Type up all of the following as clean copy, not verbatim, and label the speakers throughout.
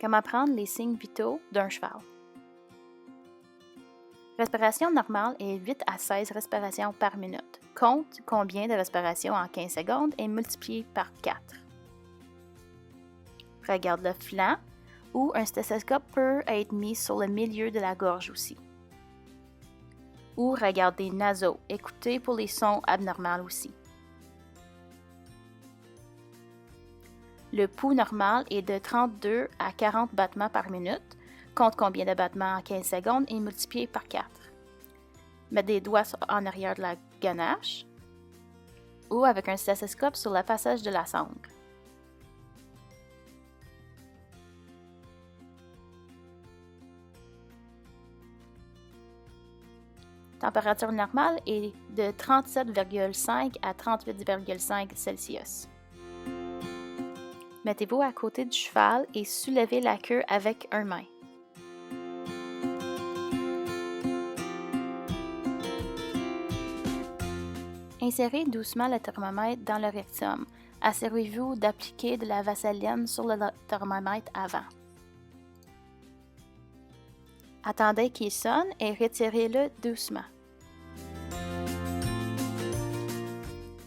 Speaker 1: Comment prendre les signes vitaux d'un cheval? Respiration normale est 8 à 16 respirations par minute. Compte combien de respirations en 15 secondes et multiplie par 4. Regarde le flanc ou un stéthoscope peut être mis sur le milieu de la gorge aussi. Ou regarde les naseaux. Écoutez pour les sons abnormaux aussi. Le pouls normal est de 32 à 40 battements par minute. Compte combien de battements en 15 secondes et multiplié par 4. Mets des doigts en arrière de la ganache ou avec un stéthoscope sur le passage de la sangle. Température normale est de 37,5 à 38,5 Celsius. Mettez-vous à côté du cheval et soulevez la queue avec une main. Insérez doucement le thermomètre dans le rectum. Assurez-vous d'appliquer de la vaseline sur le thermomètre avant. Attendez qu'il sonne et retirez-le doucement.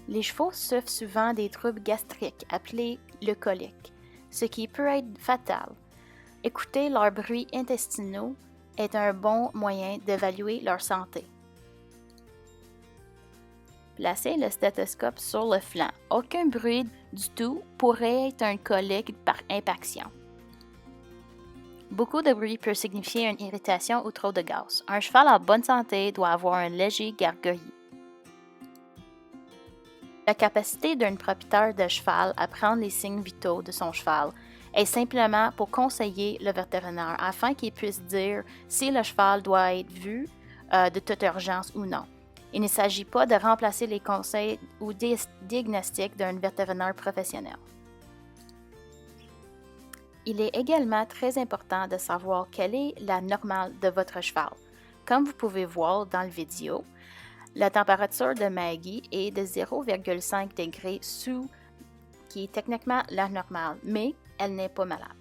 Speaker 1: Les chevaux souffrent souvent des troubles gastriques appelés le colique, ce qui peut être fatal. Écouter leurs bruits intestinaux est un bon moyen d'évaluer leur santé. Placez le stéthoscope sur le flanc. Aucun bruit du tout pourrait être un colique par impaction. Beaucoup de bruit peut signifier une irritation ou trop de gaz. Un cheval en bonne santé doit avoir un léger gargouillis. La capacité d'un propriétaire de cheval à prendre les signes vitaux de son cheval est simplement pour conseiller le vétérinaire afin qu'il puisse dire si le cheval doit être vu de toute urgence ou non. Il ne s'agit pas de remplacer les conseils ou diagnostics d'un vétérinaire professionnel. Il est également très important de savoir quelle est la normale de votre cheval. Comme vous pouvez voir dans la vidéo, la température de Maggie est de 0,5 degrés sous, qui est techniquement la normale, mais elle n'est pas malade.